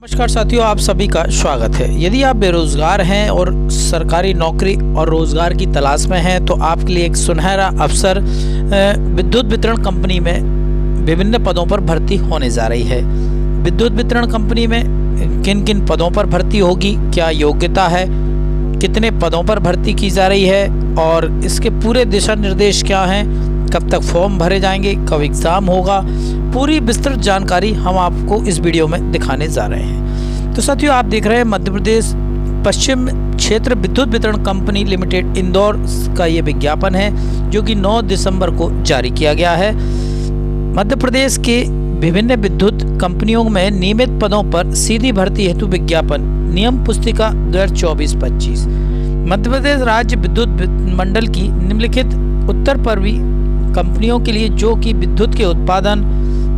नमस्कार साथियों, आप सभी का स्वागत है। यदि आप बेरोजगार हैं और सरकारी नौकरी और रोजगार की तलाश में हैं तो आपके लिए एक सुनहरा अवसर विद्युत वितरण कंपनी में विभिन्न पदों पर भर्ती होने जा रही है। विद्युत वितरण कंपनी में किन किन पदों पर भर्ती होगी, क्या योग्यता है, कितने पदों पर भर्ती की जा रही है और इसके पूरे दिशा निर्देश क्या हैं, कब तक फॉर्म भरे जाएंगे, कब एग्ज़ाम होगा, पूरी विस्तृत जानकारी हम आपको इस वीडियो में दिखाने जा रहे हैं। तो साथियों, आप देख रहे हैं मध्य प्रदेश पश्चिम क्षेत्र विद्युत वितरण कंपनी लिमिटेड इंदौर का ये विज्ञापन है जो कि 9 दिसंबर को जारी किया गया है। मध्य प्रदेश के विभिन्न विद्युत कंपनियों में नियमित पदों पर सीधी भर्ती हेतु विज्ञापन नियम पुस्तिका 2024-25 मध्य प्रदेश राज्य विद्युत मंडल की निम्नलिखित उत्तर पूर्वी कंपनियों के लिए जो कि विद्युत के उत्पादन,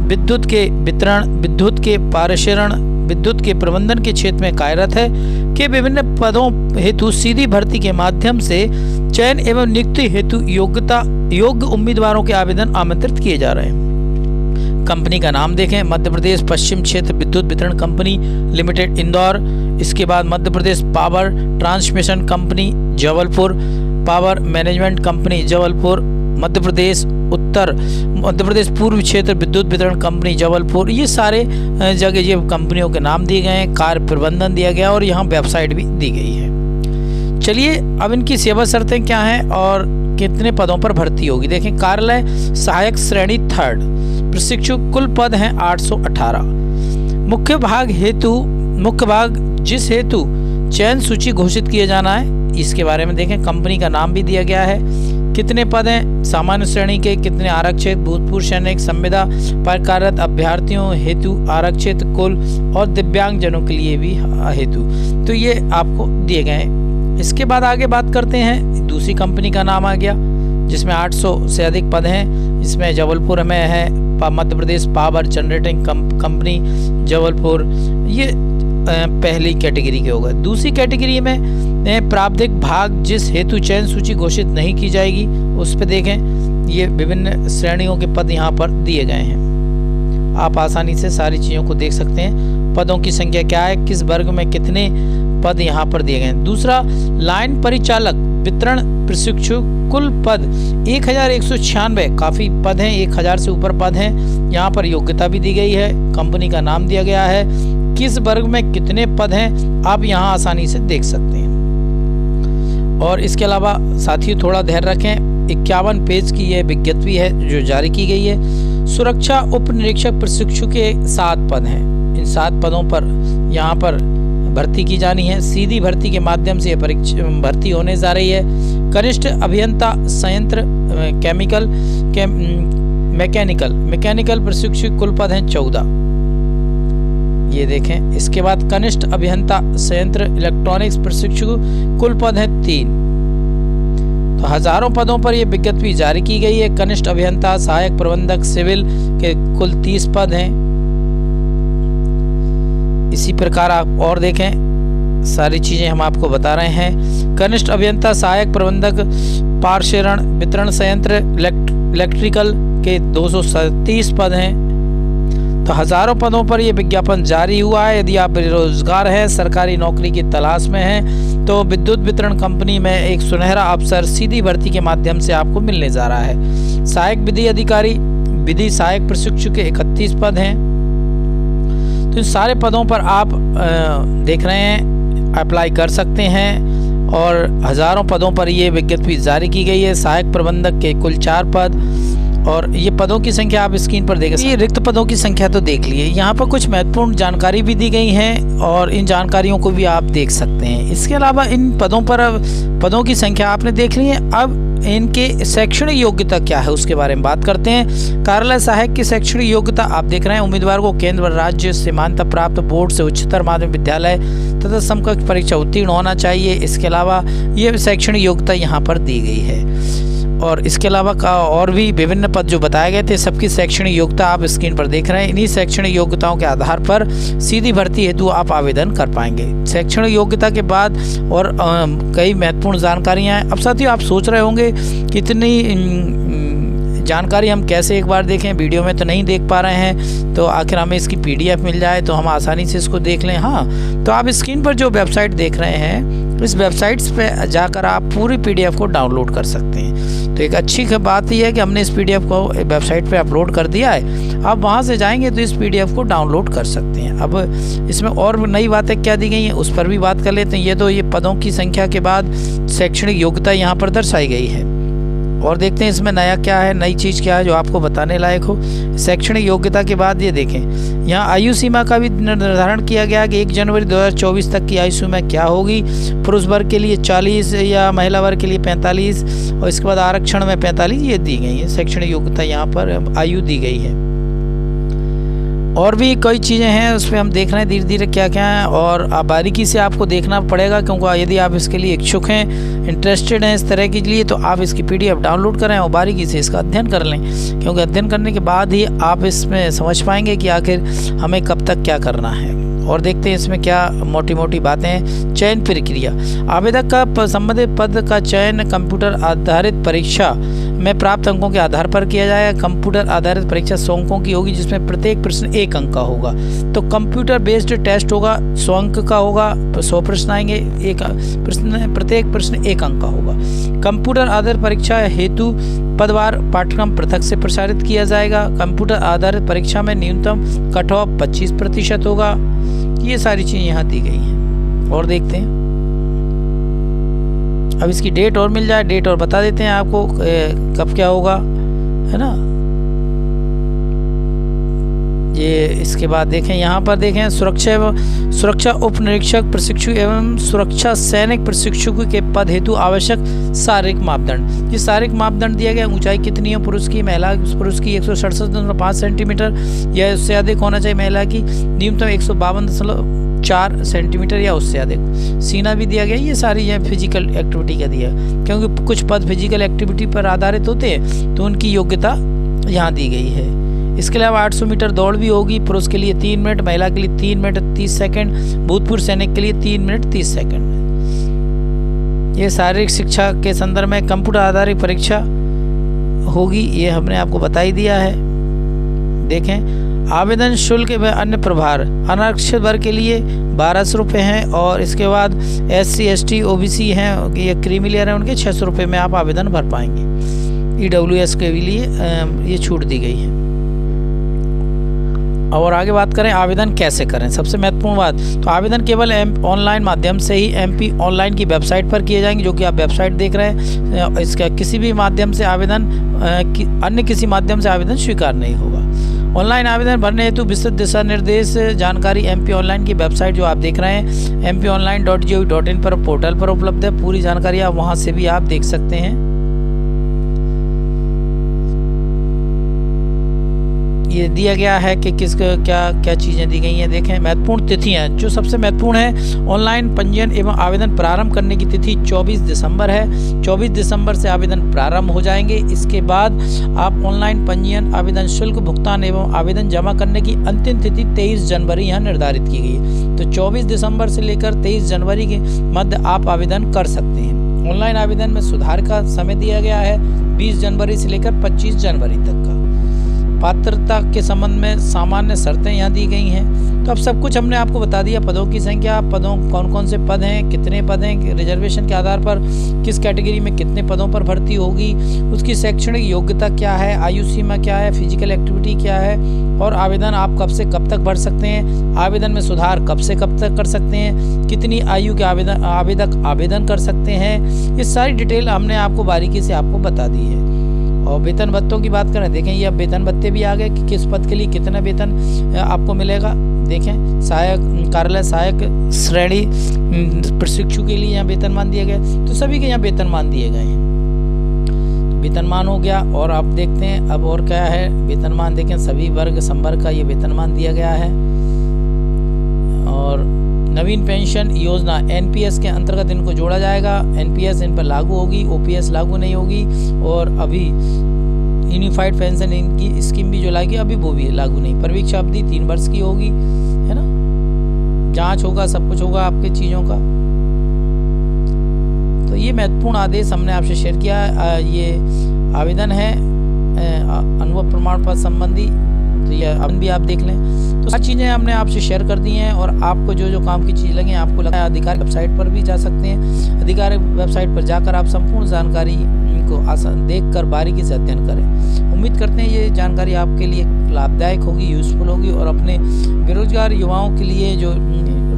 विद्युत के वितरण, विद्युत के पारिषण, विद्युत के प्रबंधन के क्षेत्र में कार्यरत है के विभिन्न पदों हेतु सीधी भर्ती के माध्यम से चयन एवं नियुक्ति हेतु योग्य उम्मीदवारों के आवेदन आमंत्रित किए जा रहे हैं। कंपनी का नाम देखें, मध्य प्रदेश पश्चिम क्षेत्र विद्युत वितरण कंपनी लिमिटेड इंदौर। इसके बाद Madhya Pradesh power transmission company Jabalpur, power management company Jabalpur, Madhya Pradesh पूर्व क्षेत्र विद्युत वितरण कंपनी जबलपुर। ये सारे जगह ये कंपनियों के नाम दिए गए हैं, कार्य प्रबंधन दिया गया और यहाँ वेबसाइट भी दी गई है। चलिए अब इनकी सेवा शर्तें क्या हैं और कितने पदों पर भर्ती होगी देखें। कार्यालय सहायक श्रेणी 3rd, प्रशिक्षु, कुल पद हैं 818। मुख्य भाग जिस हेतु चयन सूची घोषित किया जाना है इसके बारे में देखें। कंपनी का नाम भी दिया गया है, कितने पद हैं, सामान्य श्रेणी के कितने, आरक्षित, भूतपूर्व सैनिक, संविदा पर कार्यरत अभ्यर्थियों हेतु आरक्षित कुल और दिव्यांग जनों के लिए भी हेतु, तो ये आपको दिए गए हैं। इसके बाद आगे बात करते हैं, दूसरी कंपनी का नाम आ गया जिसमें 800 से अधिक पद हैं। इसमें जबलपुर में है मध्य Pradesh power generating company Jabalpur, ये पहली कैटेगरी के होगा। दूसरी कैटेगरी में प्रावधिक भाग जिस हेतु चयन सूची घोषित नहीं की जाएगी उस पर देखें। ये विभिन्न श्रेणियों के पद यहाँ पर दिए गए हैं, आप आसानी से सारी चीज़ों को देख सकते हैं। पदों की संख्या क्या है, किस वर्ग में कितने पद यहाँ पर दिए गए हैं। दूसरा, लाइन परिचालक वितरण प्रशिक्षु, कुल पद 1196, काफ़ी पद हैं, 1000 से ऊपर पद हैं। यहाँ पर योग्यता भी दी गई है, कंपनी का नाम दिया गया है, किस वर्ग में कितने पद हैं आप यहाँ आसानी से देख सकते हैं। और इसके अलावा साथियों थोड़ा ध्यान रखें, 51 पेज की यह विज्ञप्ति है जो जारी की गई है। सुरक्षा उप निरीक्षक प्रशिक्षु के 7 पद हैं, इन 7 पदों पर यहाँ पर भर्ती की जानी है। सीधी भर्ती के माध्यम से परीक्षा भर्ती होने जा रही है। कनिष्ठ अभियंता संयंत्र मैकेनिकल प्रशिक्षु, कुल पद हैं 14, ये देखें। इसके बाद कनिष्ठ अभियंता संयंत्र इलेक्ट्रॉनिक्स प्रशिक्षु, कुल पद हैं 3। तो हजारों पदों पर यह विज्ञप्ति जारी की गई है। कनिष्ठ अभियंता सहायक प्रबंधक सिविल के कुल 30 पद हैं। इसी प्रकार आप और देखें, सारी चीजें हम आपको बता रहे हैं। कनिष्ठ अभियंता सहायक प्रबंधक पारिषण वितरण संयंत्र इलेक्ट्रिकल के 237 पद हैं। तो हजारों पदों पर यह विज्ञापन जारी हुआ है। यदि आप बेरोजगार हैं, सरकारी नौकरी की तलाश में हैं तो विद्युत वितरण कंपनी में एक सुनहरा अवसर सीधी भर्ती के माध्यम से आपको मिलने जा रहा है। सहायक विधि अधिकारी, विधि सहायक प्रशिक्षु के 31 पद हैं। तो इन सारे पदों पर आप देख रहे हैं, अप्लाई कर सकते हैं और हजारों पदों पर यह विज्ञप्ति जारी की गई है। सहायक प्रबंधक के कुल 4 पद और ये पदों की संख्या आप स्क्रीन पर देख सकते हैं। ये रिक्त पदों की संख्या तो देख लिए, यहाँ पर कुछ महत्वपूर्ण जानकारी भी दी गई है और इन जानकारियों को भी आप देख सकते हैं। इसके अलावा इन पदों की संख्या आपने देख ली है। अब इनके शैक्षणिक योग्यता क्या है उसके बारे में बात करते हैं। कार्यालय सहायक की शैक्षणिक योग्यता आप देख रहे हैं, उम्मीदवार को केंद्र व राज्य से मान्यता प्राप्त बोर्ड से उच्चतर माध्यमिक विद्यालय तथा समकक्ष परीक्षा उत्तीर्ण होना चाहिए। इसके अलावा ये शैक्षणिक योग्यता यहाँ पर दी गई है और इसके अलावा और भी विभिन्न पद जो बताए गए थे सबकी शैक्षणिक योग्यता आप स्क्रीन पर देख रहे हैं। इन्हीं शैक्षणिक योग्यताओं के आधार पर सीधी भर्ती हेतु आप आवेदन कर पाएंगे। शैक्षणिक योग्यता के बाद और कई महत्वपूर्ण जानकारियां हैं। अब साथियों आप सोच रहे होंगे कितनी जानकारी हम कैसे एक बार देखें, वीडियो में तो नहीं देख पा रहे हैं, तो आखिर हमें इसकी PDF मिल जाए तो हम आसानी से इसको देख लें। हाँ, तो आप स्क्रीन पर जो वेबसाइट देख रहे हैं, इस वेबसाइट्स पे जाकर आप पूरी PDF को डाउनलोड कर सकते हैं। तो एक अच्छी बात यह है कि हमने इस PDF को वेबसाइट पे अपलोड कर दिया है। आप वहाँ से जाएंगे तो इस PDF को डाउनलोड कर सकते हैं। अब इसमें और नई बातें क्या दी गई हैं उस पर भी बात कर लेते हैं। ये तो ये पदों की संख्या के बाद शैक्षणिक योग्यता यहाँ पर दर्शाई गई है, और देखते हैं इसमें नया क्या है, नई चीज़ क्या है जो आपको बताने लायक हो। शैक्षणिक योग्यता के बाद ये देखें, यहाँ आयु सीमा का भी निर्धारण किया गया कि 1 जनवरी 2024 तक की आयु सीमा क्या होगी। पुरुष वर्ग के लिए 40 या महिला वर्ग के लिए 45, और इसके बाद आरक्षण में 45 ये दी गई है। शैक्षणिक योग्यता यहाँ पर आयु दी गई है। और भी कई चीज़ें हैं उस पर हम देख रहे हैं धीरे धीरे क्या क्या है, और बारीकी से आपको देखना पड़ेगा, क्योंकि यदि आप इसके लिए इच्छुक हैं, इंटरेस्टेड हैं इस तरह के लिए, तो आप इसकी PDF डाउनलोड करें और बारीकी से इसका अध्ययन कर लें, क्योंकि अध्ययन करने के बाद ही आप इसमें समझ पाएंगे कि आखिर हमें कब तक क्या करना है। और देखते हैं इसमें क्या मोटी मोटी बातें हैं। चयन प्रक्रिया, आवेदक का संबंधित पद का चयन कंप्यूटर आधारित परीक्षा में प्राप्त अंकों के आधार पर किया जाएगा। कंप्यूटर आधारित परीक्षा 100 अंकों की होगी, जिसमें प्रत्येक प्रश्न 1 अंक का होगा। तो कंप्यूटर बेस्ड टेस्ट होगा, 100 अंक का होगा, 100 प्रश्न आएंगे, प्रत्येक प्रश्न 1 अंक का होगा। कंप्यूटर आधारित परीक्षा हेतु पदवार पाठ्यक्रम पृथक से प्रसारित किया जाएगा। कंप्यूटर आधारित परीक्षा में न्यूनतम कट ऑफ 25% होगा। ये सारी चीज़ें यहाँ दी गई हैं। और देखते हैं अब इसकी डेट और मिल जाए, डेट और बता देते हैं आपको कब क्या होगा, है ना। ये इसके बाद देखें, यहाँ पर देखें सुरक्षा उप निरीक्षक प्रशिक्षु एवं सुरक्षा सैनिक प्रशिक्षु के पद हेतु आवश्यक शारीरिक मापदंड। ये शारीरिक मापदंड दिया गया, ऊंचाई कितनी है पुरुष की, महिला पुरुष की 167.5 सेंटीमीटर या उससे अधिक होना चाहिए, महिला की न्यूनतम 152.4 सेंटीमीटर या उससे अधिक। सीना भी दिया गया। ये सारी है फिजिकल एक्टिविटी का दिया, क्योंकि कुछ पद फिजिकल एक्टिविटी पर आधारित होते हैं, तो उनकी योग्यता यहाँ दी गई है। इसके अलावा 800 मीटर दौड़ भी होगी, पुरुष के लिए 3 मिनट, महिला के लिए 3 मिनट 30 सेकंड, भूतपूर्व सैनिक के लिए 3 मिनट 30 सेकंड। ये शारीरिक शिक्षा के संदर्भ में कंप्यूटर आधारित परीक्षा होगी, ये हमने आपको बता ही दिया है। देखें, आवेदन शुल्क व अन्य प्रभार अनारक्षित वर्ग के लिए 1200 रुपये हैं, और इसके बाद SC ST OBC हैं, ये क्रीमी लेयर हैं, उनके 600 रुपये में आप आवेदन भर पाएंगे। EWS के लिए ये छूट दी गई है। और आगे बात करें आवेदन कैसे करें, सबसे महत्वपूर्ण बात, तो आवेदन केवल ऑनलाइन माध्यम से ही MP ऑनलाइन की वेबसाइट पर किए जाएंगे, जो कि आप वेबसाइट देख रहे हैं। इसका किसी भी माध्यम से आवेदन अन्य किसी माध्यम से आवेदन स्वीकार नहीं होगा। ऑनलाइन आवेदन भरने हेतु विस्तृत दिशा निर्देश जानकारी MP ऑनलाइन की वेबसाइट जो आप देख रहे हैं mponline.gov.in पर पोर्टल पर उपलब्ध है। पूरी जानकारी आप वहाँ से भी आप देख सकते हैं। ये दिया गया है कि किसको क्या क्या चीज़ें दी गई हैं। देखें, महत्वपूर्ण तिथियां, जो सबसे महत्वपूर्ण है, ऑनलाइन पंजीयन एवं आवेदन प्रारंभ करने की तिथि 24 दिसंबर है। 24 दिसंबर से आवेदन प्रारंभ हो जाएंगे। इसके बाद आप ऑनलाइन पंजीयन, आवेदन शुल्क भुगतान एवं आवेदन जमा करने की अंतिम तिथि 23 जनवरी यहाँ निर्धारित की गई है। तो 24 दिसंबर से लेकर 23 जनवरी के मध्य आप आवेदन कर सकते हैं। ऑनलाइन आवेदन में सुधार का समय दिया गया है 20 जनवरी से लेकर 25 जनवरी तक का। पात्रता के संबंध में सामान्य शर्तें यहाँ दी गई हैं। तो अब सब कुछ हमने आपको बता दिया। पदों की संख्या, पदों कौन कौन से पद हैं, कितने पद हैं, रिजर्वेशन के आधार पर किस कैटेगरी में कितने पदों पर भर्ती होगी, उसकी शैक्षणिक योग्यता क्या है, आयु सीमा क्या है, फिजिकल एक्टिविटी क्या है, और आवेदन आप कब से कब तक भर सकते हैं, आवेदन में सुधार कब से कब तक कर सकते हैं, कितनी आयु के आवेदक आवेदन कर सकते हैं। ये सारी डिटेल हमने आपको बारीकी से आपको बता दी है। और वेतन भत्तों की बात करें, देखें ये अब वेतन भत्ते भी आ गए कि किस पद के लिए कितना वेतन आपको मिलेगा। देखें, सहायक कार्यालय सहायक श्रेणी प्रशिक्षु के लिए यहाँ वेतनमान दिए गए, तो सभी के यहाँ वेतनमान दिए गए हैं। वेतनमान हो गया। और आप देखते हैं अब और क्या है वेतनमान। देखें, सभी वर्ग संवर्ग का ये वेतनमान दिया गया है। और नवीन पेंशन योजना NPS के अंतर्गत इनको जोड़ा जाएगा। NPS इन पर लागू होगी, OPS लागू नहीं होगी। और अभी यूनिफाइड पेंशन इनकी स्कीम भी जो लाएगी अभी वो भी लागू नहीं। परीक्षा अवधि 3 वर्ष की होगी, है ना। जांच होगा, सब कुछ होगा आपके चीज़ों का। तो ये महत्वपूर्ण आदेश हमने आपसे शेयर किया। ये आवेदन है अनुभव प्रमाण पत्र संबंधी, तो ये भी आप देख लें। तो सारी चीज़ें हमने आपसे शेयर कर दी हैं, और आपको जो जो काम की चीज़ लगे आपको लगता है अधिकारी वेबसाइट पर भी जा सकते हैं। अधिकारी वेबसाइट पर जाकर आप संपूर्ण जानकारी को आसान देखकर बारीकी से अध्ययन करें। उम्मीद करते हैं ये जानकारी आपके लिए लाभदायक होगी, यूज़फुल होगी, और अपने बेरोजगार युवाओं के लिए जो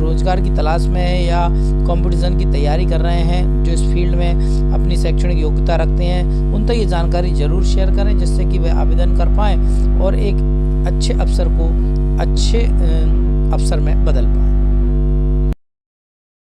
रोजगार की तलाश में है या कंपटीशन की तैयारी कर रहे हैं, जो इस फील्ड में अपनी शैक्षणिक योग्यता रखते हैं, उन तक ये जानकारी ज़रूर शेयर करें, जिससे कि वे आवेदन कर पाएँ और एक अच्छे अवसर को अच्छे अवसर में बदल पाएँ।